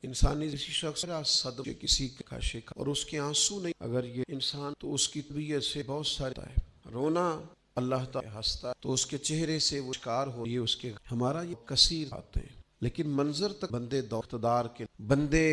انسانی کسی شخص کا صدمہ کسی کا شکار اور اس کے آنسو نہیں، اگر یہ انسان تو اس کی طبیعت سے بہت سارا ہے رونا، اللہ تعالیٰ ہنستا ہے تو اس کے چہرے سے وہ شکار ہو، یہ اس کے ہمارا یہ کثیر آتے ہیں، لیکن منظر تک بندے اقتدار کے بندے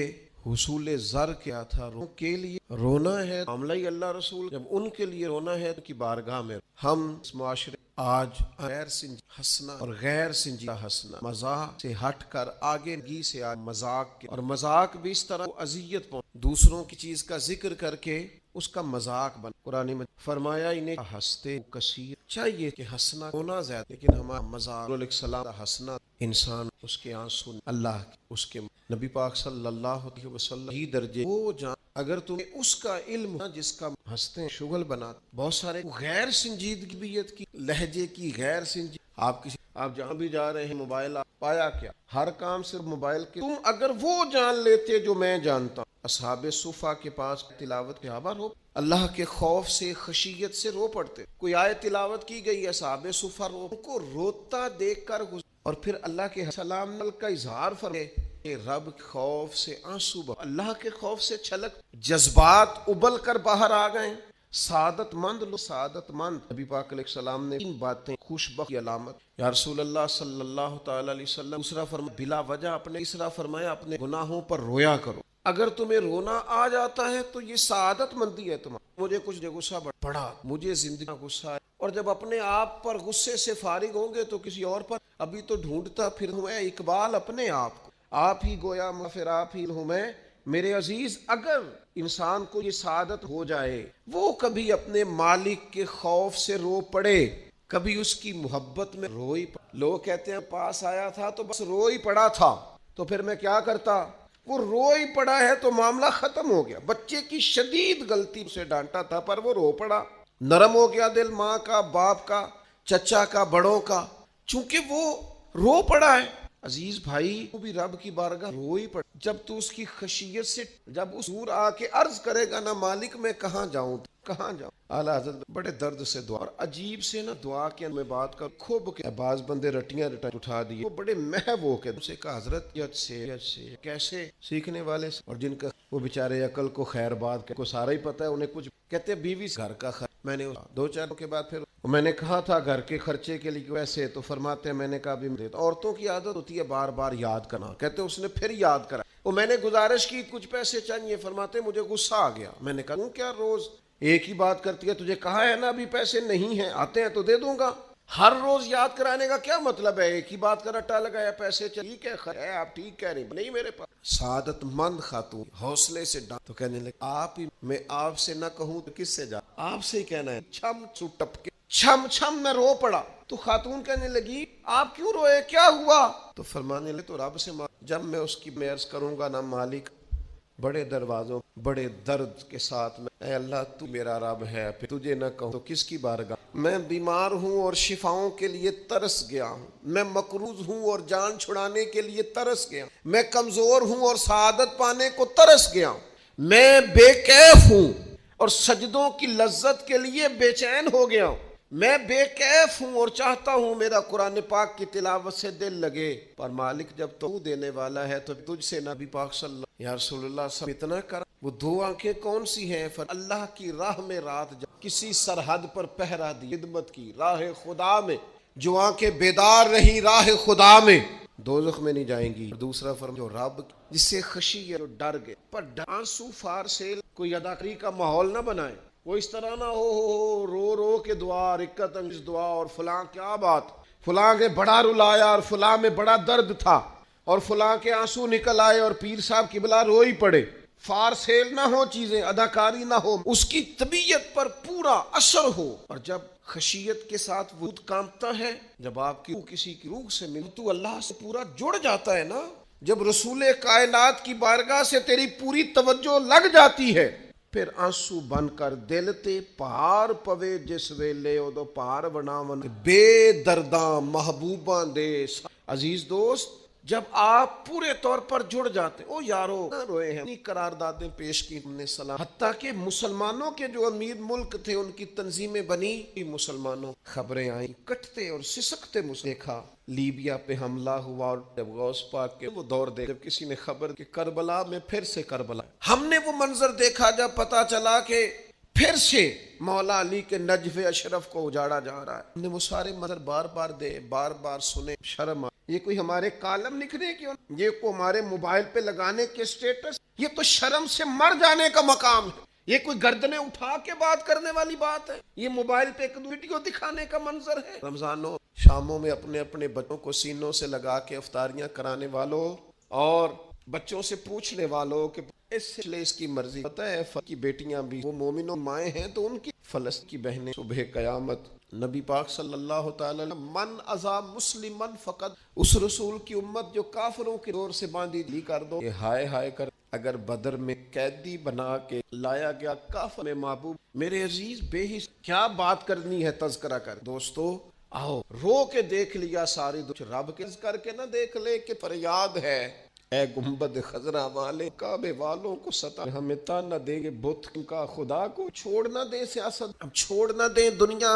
حصول زر کیا تھا رو کے لیے رونا ہے، معاملہ ہی اللہ رسول جب ان کے لیے رونا ہے تو کی بارگاہ میں ہم اس معاشرے آج غیر سنجیدہ ہنسنا اور غیر سنجیدہ ہنسنا، مزاح سے ہٹ کر آگے گی سے مذاق کے، اور مذاق بھی اس طرح اذیت پہنچ دوسروں کی چیز کا ذکر کر کے اس کا مذاق بن، قرآن میں فرمایا انہیں ہنستے کثیر، چاہیے کہ ہنسنا ہونا زیادہ، لیکن ہمارا مذاق علیہ السلام کا ہنسنا انسان اس کے آنسو اللہ اس کے نبی پاک صلی اللہ علیہ وسلم ہی درجے وہ جان، اگر تمہیں اس کا علم جس کا ہنستے ہیں شغل بنا، بہت سارے غیر سنجیدگیت کی لہجے کی غیر سنجید، آپ جہاں بھی جا رہے ہیں موبائل آپ پایا کیا ہر کام صرف موبائل کے، تم اگر وہ جان لیتے جو میں جانتا ہوں، اصحاب صفا کے پاس تلاوت کے آبار ہو اللہ کے خوف سے خشیت سے رو پڑتے، کوئی آیت تلاوت کی گئی اصحاب صفا رو کو روتا دیکھ کر اور پھر اللہ کے سلام کا اظہار فرمائے کہ رب خوف سے آنسو اللہ کے خوف سے چھلک جذبات ابل کر باہر آ گئے، سعادت مند لو سعادت مند، نبی پاک علیہ السلام نے ان باتیں خوش بخت کی علامت، یا رسول اللہ صلی اللہ تعالی علیہ وسلم دوسرا فرمایا بلا وجہ اپنے، تیسرا فرمایا اپنے گناہوں پر رویا کرو، اگر تمہیں رونا آ جاتا ہے تو یہ سعادت مندی ہے تمہاری، مجھے کچھ غصہ بڑھا، مجھے زندگی کا غصہ ہے، اور جب اپنے آپ پر غصے سے فارغ ہوں گے تو کسی اور پر ابھی تو ڈھونڈتا پھر ہوں میں اقبال اپنے آپ کو، آپ ہی گویا پھر آپ ہی ہوں میں، میرے عزیز اگر انسان کو یہ سعادت ہو جائے وہ کبھی اپنے مالک کے خوف سے رو پڑے، کبھی اس کی محبت میں روئی لوگ کہتے ہیں پاس آیا تھا تو بس رو ہی پڑا تھا تو پھر میں کیا کرتا، وہ رو ہی پڑا ہے تو معاملہ ختم ہو گیا، بچے کی شدید غلطی سے ڈانٹا تھا پر وہ رو پڑا، نرم ہو گیا دل ماں کا باپ کا چچا کا بڑوں کا، چونکہ وہ رو پڑا ہے، عزیز بھائی وہ بھی رب کی بارگاہ رو ہی پڑا، جب تو اس کی خشیت سے جب اس دور آ کے عرض کرے گا نا مالک میں کہاں جاؤں کہاں جاؤں، اعلیٰ حضرت بڑے درد سے دعا، اور عجیب سے نا دعا کے میں بات کر کھوب کے بعض بندے رٹیاں اٹھا دیے، وہ بڑے محب ہو کے اسے کہا حضرت سے کیسے سیکھنے والے سے، اور جن کا وہ بیچارے عقل کو خیر بات کو سارا ہی پتہ ہے، انہیں کچھ کہتے بیوی گھر کا خرچ، میں نے دو چار کے بعد پھر میں نے کہا تھا گھر کے خرچے کے لیے ویسے تو فرماتے ہیں میں نے کہا بھی عورتوں کی عادت ہوتی ہے بار بار یاد کرنا، کہتے اس نے پھر یاد کرا، وہ میں نے گزارش کی کچھ پیسے چاہیے، فرماتے مجھے غصہ آ گیا، میں نے کہا کیا روز ایک ہی بات کرتی ہے، تجھے کہا ہے نا ابھی پیسے نہیں ہیں آتے ہیں تو دے دوں گا، ہر روز یاد کرانے کا کیا مطلب ہے، ایک ہی بات کا رٹا لگایا پیسے ٹھیک ہے آپ ٹھیک کہہ رہی نہیں میرے پاس، سعادت مند خاتون حوصلے سے تو کہنے لگے آپ ہی میں آپ سے نہ کہوں تو کس سے جا، آپ سے ہی کہنا ہے، چھم ٹپ کے چھم چھم میں رو پڑا، تو خاتون کہنے لگی آپ کیوں روئے کیا ہوا، تو فرمانے لگے تو رب سے جب میں اس کی میں عرض کروں گا نا مالک بڑے دروازوں بڑے درد کے ساتھ میں اے اللہ تو میرا رب ہے، پھر تجھے نہ کہوں تو کس کی بارگاہ، میں بیمار ہوں اور شفاؤں کے لیے ترس گیا ہوں، میں مقروض ہوں اور جان چھڑانے کے لیے ترس گیا ہوں، میں کمزور ہوں اور سعادت پانے کو ترس گیا ہوں، میں بے کیف ہوں اور سجدوں کی لذت کے لیے بے چین ہو گیا ہوں، میں بے کیف ہوں اور چاہتا ہوں میرا قرآن پاک کی تلاوت سے دل لگے، پر مالک جب تو دینے والا ہے تو تجھ سے نبی پاک صلی اللہ یا رسول اللہ صلی اللہ اتنا کر، وہ دو آنکھیں کون سی ہیں، اللہ کی راہ میں رات جا کسی سرحد پر پہرا دی خدمت کی راہ خدا میں، جو آنکھیں بیدار رہی راہ خدا میں دوزخ میں نہیں جائیں گی، دوسرا فرم جو رب جس سے خشی ہے جو ڈر گئے، پر آنسو فار سیل کوئی اداکاری کا ماحول نہ بنائے، وہ اس طرح نہ ہو رو رو کے دعا رکت انگیز دعا اور فلاں کیا بات فلاں کے بڑا رلایا اور فلاں میں بڑا درد تھا اور فلاں کے آنسو نکل آئے اور پیر صاحب قبلہ روئی پڑے، فار سیل نہ ہو چیزیں، اداکاری نہ ہو، اس کی طبیعت پر پورا اثر ہو، اور جب خشیت کے ساتھ وجود کانپتا ہے، جب آپ کی روح کسی کی روح سے مل تو اللہ سے پورا جڑ جاتا ہے نا، جب رسول کائنات کی بارگاہ سے تیری پوری توجہ لگ جاتی ہے، پھر آنسو بن کر دل تے پار پوے جس ویلے ادو پار بناون بے درداں محبوباں دے، عزیز دوست جب آپ پورے طور پر جڑ جاتے او یارو نہ روئے ہیں، قراردادیں پیش کی ہم نے سلام، حتیٰ کہ مسلمانوں کے جو امیر ملک تھے ان کی تنظیمیں بنی، مسلمانوں خبریں آئیں، کٹتے اور سسکتے دیکھا لیبیا پہ حملہ ہوا، اور جب غوث پاک کے وہ دور دے جب کسی نے خبر کہ کربلا میں پھر سے کربلا، ہم نے وہ منظر دیکھا جب پتا چلا کہ پھر سے مولا علی کے نجف اشرف کو اجاڑا جا رہا ہے، ہم نے وہ سارے منظر بار بار سنے، شرم آ، یہ کوئی ہمارے کالم لکھنے کی، یہ کوئی ہمارے موبائل پہ لگانے کے سٹیٹس، یہ تو شرم سے مر جانے کا مقام ہے، یہ کوئی گردنیں اٹھا کے بات کرنے والی بات ہے، یہ موبائل پہ ایک ویڈیو دکھانے کا منظر ہے۔ رمضانوں شاموں میں اپنے اپنے بچوں کو سینوں سے لگا کے افطاریاں کرانے والوں اور بچوں سے پوچھنے والوں کہ اس کی مرضی، پتہ ہے کی بیٹیاں بھی وہ مومنوں مائیں ہیں تو ان کی فلسطین کی بہنیں صبح قیامت، نبی پاک صلی اللہ تعالی من ازا مسلمن فقط، اس رسول کی امت جو کافروں کی ڈور سے باندھی لی کر دو، یہ ہائے ہائے کر، اگر بدر میں قیدی بنا کے لایا گیا کافر میں محبوب، میرے عزیز بے ہی کیا بات کرنی ہے تذکرہ کر، دوستو آؤ رو کے دیکھ لیا ساری رب کے کر کے نہ دیکھ لے کہ فریاد ہے، اے گنبد خضرا والے کعبے والوں کو ستا، ہمیں تان نہ دیں گے بت کا خدا کو، چھوڑ نہ دیں سیاست، اب چھوڑ نہ دیں دنیا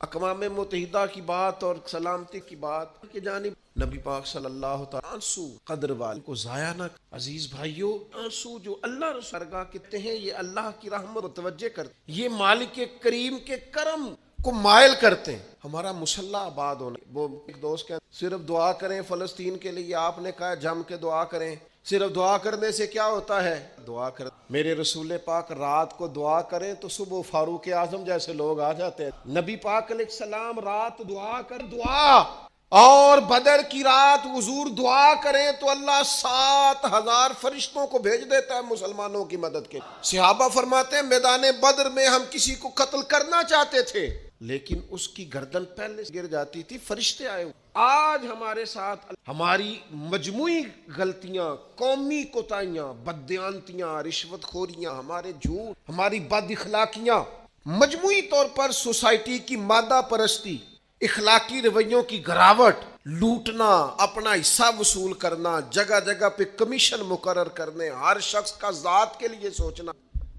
اقوام متحدہ کی بات اور سلامتی کی بات کی جانب، نبی پاک صلی اللہ تعالیٰ آنسو قدر والے کو ضائع نہ، عزیز بھائیو آنسو جو اللہ رسول کا کہتے ہیں یہ اللہ کی رحمت متوجہ کرتے، یہ مالک کریم کے کرم کو مائل کرتے ہیں، ہمارا مسلح آباد ہونا، وہ ایک دوست کہتے صرف دعا کریں فلسطین کے لیے، آپ نے کہا جم کے دعا کریں، صرف دعا کرنے سے کیا ہوتا ہے، دعا کر، میرے رسول پاک رات کو دعا کریں تو صبح فاروق اعظم جیسے لوگ آ جاتے ہیں، نبی پاک علیہ السلام رات دعا کر دعا، اور بدر کی رات حضور دعا کریں تو اللہ 7,000 فرشتوں کو بھیج دیتا ہے مسلمانوں کی مدد کے، صحابہ فرماتے ہیں میدان بدر میں ہم کسی کو قتل کرنا چاہتے تھے لیکن اس کی گردن پہلے سے گر جاتی تھی، فرشتے آئے۔ آج ہمارے ساتھ ہماری مجموعی غلطیاں، قومی کوتاہیاں، بددیانتیاں، رشوت خوریاں، ہمارے جھوٹ، ہماری بد اخلاقیاں، مجموعی طور پر سوسائٹی کی مادہ پرستی، اخلاقی رویوں کی گراوٹ، لوٹنا، اپنا حصہ وصول کرنا، جگہ جگہ پہ کمیشن مقرر کرنے، ہر شخص کا ذات کے لیے سوچنا،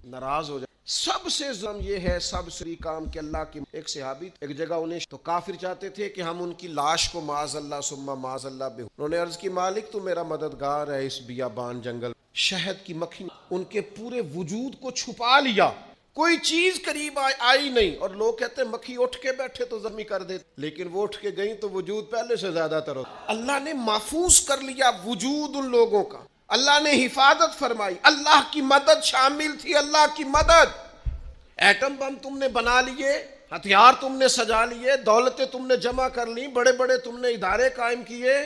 ناراض ہو جائے، سب سے ظلم یہ ہے، سب سے کام کہ اللہ کی ایک صحابی ایک جگہ انہیں تو کافر چاہتے تھے کہ ہم ان کی لاش کو معاذ اللہ ثم معاذ اللہ بے، انہوں نے عرض کی مالک تو میرا مددگار ہے اس بیابان جنگل، شہد کی مکھی ان کے پورے وجود کو چھپا لیا، کوئی چیز قریب آئی نہیں، اور لوگ کہتے ہیں مکھی اٹھ کے بیٹھے تو زخمی کر دیتے، لیکن وہ اٹھ کے گئیں تو وجود پہلے سے زیادہ تر ہوتا، اللہ نے محفوظ کر لیا وجود ان لوگوں کا، اللہ نے حفاظت فرمائی، اللہ کی مدد شامل تھی، اللہ کی مدد، ایٹم بم تم نے بنا لیے، ہتھیار تم نے سجا لیے، دولتیں تم نے جمع کر لی، بڑے بڑے تم نے ادارے قائم کیے،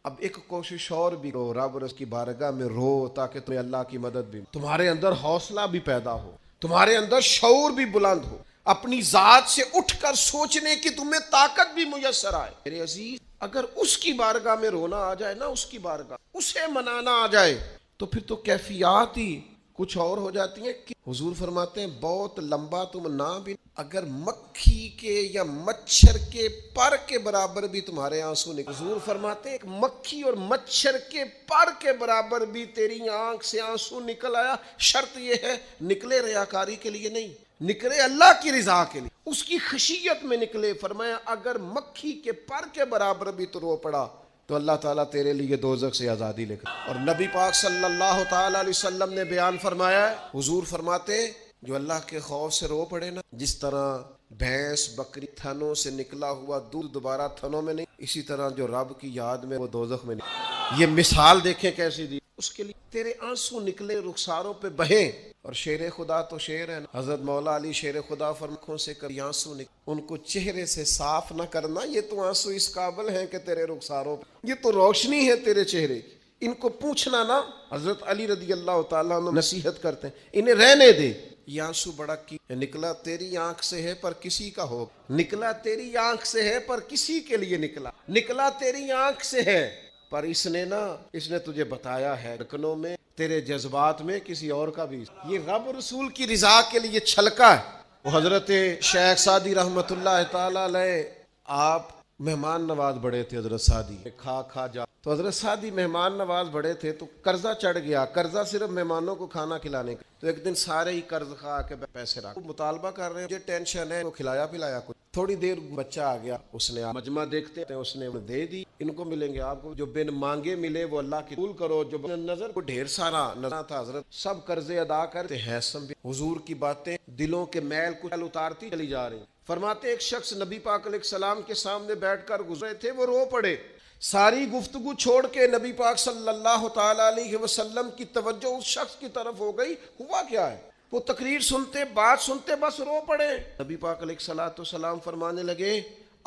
اب ایک کوشش اور بھی کرو، رب رس کی بارگاہ میں رو تاکہ تمہیں اللہ کی مدد بھی، تمہارے اندر حوصلہ بھی پیدا ہو، تمہارے اندر شعور بھی بلند ہو، اپنی ذات سے اٹھ کر سوچنے کی تمہیں طاقت بھی میسر آئے، میرے عزیز اگر اس کی بارگاہ میں رونا آ جائے نا، اس کی بارگاہ اسے منانا آ جائے تو پھر تو کیفیات ہی کچھ اور ہو جاتی ہیں، حضور فرماتے ہیں بہت لمبا تم نہ بھی، اگر مکھی کے یا مچھر کے پر کے برابر بھی تمہارے آنسو نکل، حضور فرماتے ہیں ایک مکھی اور مچھر کے پر کے برابر بھی تیری آنکھ سے آنسو نکل آیا، شرط یہ ہے نکلے ریاکاری کے لیے نہیں، نکلے اللہ کی رضا کے لیے، اس کی خشیت میں نکلے، فرمایا اگر مکھی کے پر کے برابر بھی تو رو پڑا تو اللہ تعالیٰ تیرے لیے دوزخ سے آزادی لے کر، اور نبی پاک صلی اللہ تعالیٰ علیہ وسلم نے بیان فرمایا ہے، حضور فرماتے جو اللہ کے خوف سے رو پڑے نا، جس طرح بھینس بکری تھنوں سے نکلا ہوا دودھ دوبارہ تھنوں میں نہیں، اسی طرح جو رب کی یاد میں وہ دوزخ میں نہیں، یہ مثال دیکھیں کیسی دی، اس کے لیے تیرے آنسو نکلے رخساروں پہ بہیں، اور شیر خدا تو شیر ہے نا، حضرت مولا علی شیر خدا فرماتے سے کبھی آنسو ان کو چہرے سے صاف نہ کرنا، یہ تو آنسو اس قابل ہیں کہ تیرے رخساروں پہ، یہ تو روشنی ہے تیرے چہرے کی، ان کو پوچھنا نا، حضرت علی رضی اللہ تعالیٰ عنہ نصیحت کرتے ہیں انہیں رہنے دے، یہ آنسو بڑا کی نکلا تیری آنکھ سے ہے پر کسی کا ہو، نکلا تیری آنکھ سے ہے پر کسی کے لیے نکلا تیری آنکھ سے ہے پر اس نے تجھے بتایا ہے رکنوں میں تیرے جذبات میں کسی اور کا بھی، یہ رب رسول کی رضا کے لیے چھلکا ہے۔ وہ حضرت شیخ سعدی رحمت اللہ تعالی علیہ آپ مہمان نواز بڑے تھے، حضرت سعدی کھا جا تو تو حضرت سعدی مہمان نواز بڑے تھے تو قرضہ چڑھ گیا، قرضہ صرف مہمانوں کو کھانا کھلانے کا، تو ایک دن سارے ہی قرض خواہ کے پیسے رکھ مطالبہ کر رہے ہیں، مجھے ٹینشن ہے، وہ کھلایا پلایا کچھ، تھوڑی دیر بچہ آ گیا، اس نے مجمع دیکھتے ہیں، اس نے دے دی، ان کو ملیں گے آپ کو، جو بن مانگے ملے وہ اللہ کی قبول کرو، جو نظر کو ڈھیر سارا نظر تھا، حضرت سب قرضے ادا کرتے ہیں، حضور کی باتیں دلوں کے میل کو اتارتی چلی جا رہی۔ فرماتے ایک شخص نبی پاک علیہ السلام کے سامنے بیٹھ کر گزرے تھے، وہ رو پڑے، ساری گفتگو چھوڑ کے نبی پاک صلی اللہ تعالی علیہ وسلم کی توجہ اس شخص کی طرف ہو گئی، ہوا کیا ہے؟ وہ تقریر سنتے، بات سنتے، بس رو پڑے۔ نبی پاک علیہ الصلوۃ والسلام فرمانے لگے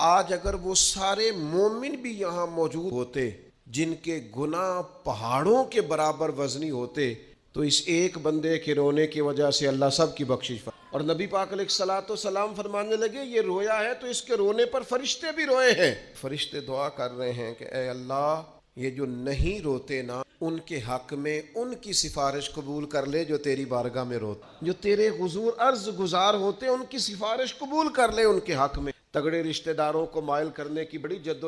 آج اگر وہ سارے مومن بھی یہاں موجود ہوتے جن کے گناہ پہاڑوں کے برابر وزنی ہوتے تو اس ایک بندے کے رونے کی وجہ سے اللہ سب کی بخشش فرمائے۔ اور نبی پاک علیہ الصلوۃ والسلام فرمانے لگے یہ رویا ہے تو اس کے رونے پر فرشتے بھی روئے ہیں، فرشتے دعا کر رہے ہیں کہ اے اللہ یہ جو نہیں روتے نا ان کے حق میں ان کی سفارش قبول کر لے جو تیری بارگاہ میں روتے، جو تیرے حضور عرض گزار ہوتے ان کی سفارش قبول کر لے ان کے حق میں۔ تگڑے رشتہ داروں کو مائل کرنے کی بڑی جد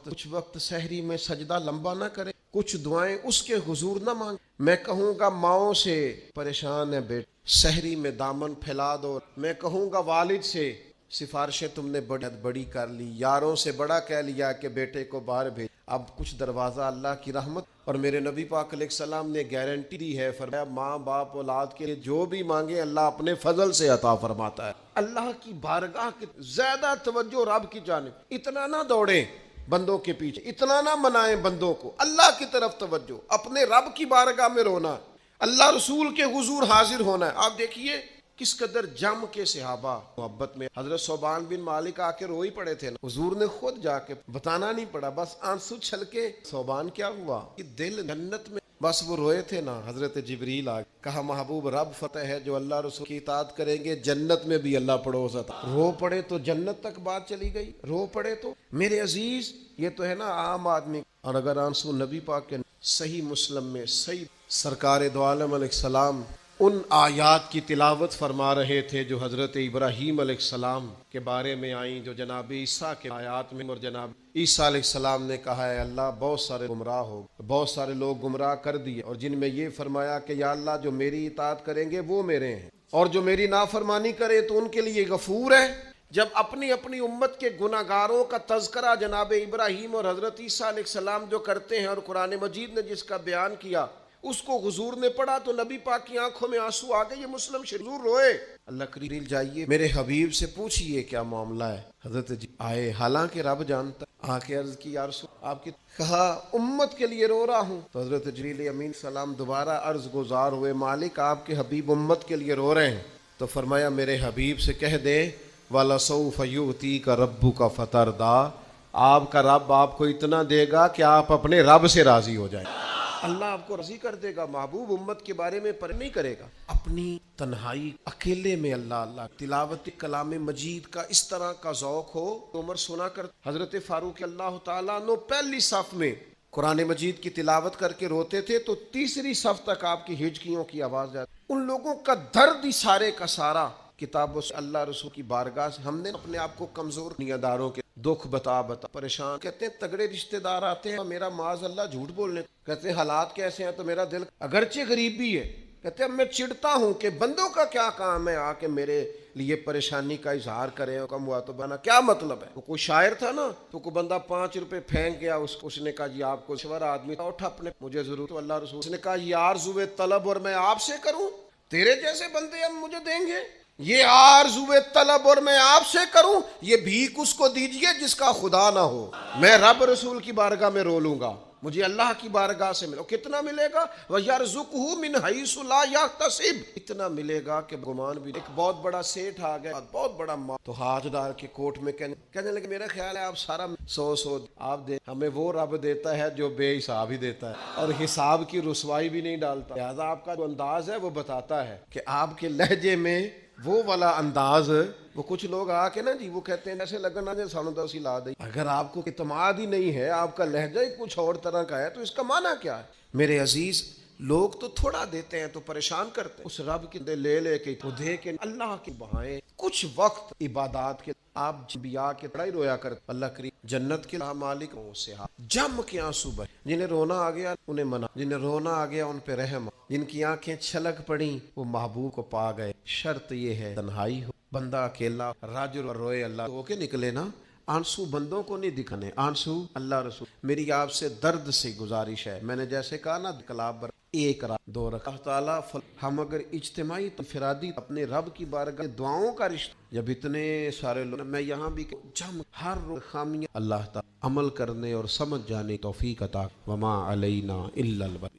کچھ وقت سحری میں سجدہ لمبا نہ کرے، کچھ دعائیں اس کے حضور نہ مانگے۔ میں کہوں گا ماؤں سے پریشان ہے بیٹا سحری میں دامن پھیلا دو، میں کہوں گا والد سے سفارشیں تم نے بڑی کر لی، یاروں سے بڑا کہہ لیا کہ بیٹے کو باہر بھیج، اب کچھ دروازہ اللہ کی رحمت اور میرے نبی پاک علیہ السلام نے گارنٹی دی ہے، فرمایا ماں باپ اولاد کے لیے جو بھی مانگے اللہ اپنے فضل سے عطا فرماتا ہے۔ اللہ کی بارگاہ کی زیادہ توجہ رب کی جانب، اتنا نہ دوڑیں بندوں کے پیچھے، اتنا نہ منائیں بندوں کو، اللہ کی طرف توجہ، اپنے رب کی بارگاہ میں رونا، اللہ رسول کے حضور حاضر ہونا ہے۔ آپ دیکھیے کس قدر جم کے صحابہ محبت میں، حضرت صوبان بن مالک آ کے روئی پڑے تھے، حضور نے خود جا کے بتانا نہیں پڑا، بس آنسو چھلکے صوبان کیا ہوا، دل جنت میں، بس وہ روئے تھے نا، حضرت جبریل آ کہا محبوب رب فتح ہے جو اللہ رسول کی اطاعت کریں گے جنت میں بھی اللہ پڑوس تھا، رو پڑے تو جنت تک بات چلی گئی، رو پڑے تو میرے عزیز یہ تو ہے نا عام آدمی۔ اور اگر آنسو نبی پاک کے صحیح مسلم میں صحیح سرکار دو عالم علیہ السلام ان آیات کی تلاوت فرما رہے تھے جو حضرت ابراہیم علیہ السلام کے بارے میں آئیں، جو جناب عیسیٰ کے آیات میں، اور جناب عیسیٰ علیہ السلام نے کہا ہے اللہ بہت سارے گمراہ ہو، بہت سارے لوگ گمراہ کر دیے، اور جن میں یہ فرمایا کہ یا اللہ جو میری اطاعت کریں گے وہ میرے ہیں اور جو میری نافرمانی کرے تو ان کے لیے غفور ہے۔ جب اپنی اپنی امت کے گناہ گاروں کا تذکرہ جناب ابراہیم اور حضرت عیسیٰ علیہ السلام جو کرتے ہیں اور قرآن مجید نے جس کا بیان کیا اس کو حضور نے پڑھا تو نبی پاک کی آنکھوں میں آنسو آ گئے، یہ مسلم حضور روئے۔ اللہ کریم جائیے میرے حبیب سے پوچھئے کیا معاملہ ہے، حضرت جی آئے حالانکہ رب جانتا، آ کے عرض کی یا رسول آپ کی، کہا امت کے لیے رو رہا ہوں، تو حضرت جبریل امین سلام دوبارہ عرض گزار ہوئے مالک آپ کے حبیب امت کے لیے رو رہے ہیں، تو فرمایا میرے حبیب سے کہہ دے وَلَسَوْفَ يُؤْتِيكَ رَبُّكَ فَتَرْضَىٰ، آپ کا رب آپ کو اتنا دے گا کہ آپ اپنے رب سے راضی ہو جائیں، اللہ آپ کو راضی کر دے گا۔ محبوب امت کے بارے میں پر نہیں کرے گا، اپنی تنہائی اکیلے میں اللہ تلاوت کلام مجید کا اس طرح کا ذوق ہو۔ عمر سنا کر حضرت فاروق اللہ تعالیٰ عنہ پہلی صف میں قرآن مجید کی تلاوت کر کے روتے تھے تو تیسری صف تک آپ کی ہجکیوں کی آواز جاتی، ان لوگوں کا درد ہی سارے کا سارا کتابوں سے اللہ رسول کی بارگاہ سے، ہم نے اپنے آپ کو کمزور دنیا داروں کے دکھ بتا پریشان، کہتے ہیں تگڑے رشتہ دار آتے ہیں میرا معاذ اللہ جھوٹ بولنے، کہتے ہیں حالات کیسے ہیں تو میرا دل اگرچہ غریب بھی ہے، کہتے ہیں میں چڑھتا ہوں کہ بندوں کا کیا کام ہے آ کے میرے لیے پریشانی کا اظہار کریں، کم ہوا تو بنا کیا مطلب ہے۔ تو کوئی شاعر تھا نا تو کوئی بندہ 5 روپے پھینک گیا، اس نے کہا جی آپ کو شور آدمی اٹھا اپنے مجھے ضرورت، تو اللہ رسول نے کہا یہ آرزوئے طلب اور میں آپ سے کروں، تیرے جیسے بندے ہم مجھے دیں گے، یہ آرزوئے طلب اور میں آپ سے کروں، یہ بھیک اس کو دیجئے جس کا خدا نہ ہو، میں رب رسول کی بارگاہ میں رو لوں گا، مجھے اللہ کی بارگاہ سے ملو، کتنا ملے گا وَيَرْزُقْهُ مِنْ حَيْثُ لَا يَحْتَسِبُ، اتنا ملے گا کہ گمان بھی۔ ایک بہت بڑا سیٹھ آ گیا، بہت بڑا ماں، تو ہاتھ ڈال کے کوٹ میں کہنے لگے میرا خیال ہے آپ سارا 100 آپ دیں، ہمیں وہ رب دیتا ہے جو بے حساب ہی دیتا ہے اور حساب کی رسوائی بھی نہیں ڈالتا، لہذا آپ کا جو انداز ہے وہ بتاتا ہے کہ آپ کے لہجے میں وہ والا انداز، وہ کچھ لوگ آ کے نا جی وہ کہتے ہیں ایسے لگنا جیسے سانو دسی لا دئی، اگر آپ کو اعتماد ہی نہیں ہے، آپ کا لہجہ ہی کچھ اور طرح کا ہے تو اس کا معنی کیا ہے؟ میرے عزیز لوگ تو تھوڑا دیتے ہیں تو پریشان کرتے ہیں، اس رب کی لے کے تو دے کے اللہ کی بہائیں کچھ وقت عبادات کے آپ انبیاء کے طرح ہی رویا کر اللہ کریم جنت کے مالک ہوں سے جم کے آنسو بہے، جنہیں رونا آ گیا انہیں منع، جنہیں رونا آ گیا ان پہ رحم، جن کی آنکھیں چھلک پڑیں وہ محبوب کو پا گئے۔ شرط یہ ہے تنہائی ہو، بندہ اکیلا راجر اور روئے اللہ ہو کے نکلے نا، آنسو بندوں کو نہیں دکھانے، آنسو اللہ رسول۔ میری آپ سے درد سے گزارش ہے، میں نے جیسے کہا نا کلاب بر ایک رات دو رکعت، اللہ تعالیٰ ہم اگر اجتماعی تو انفرادی اپنے رب کی بارگاہ دعاؤں کا رشتہ، جب اتنے سارے لوگ، میں یہاں بھی جم ہر خامیاں اللہ تعالیٰ عمل کرنے اور سمجھ جانے توفیق عطا، وما علینا الا البلاغ۔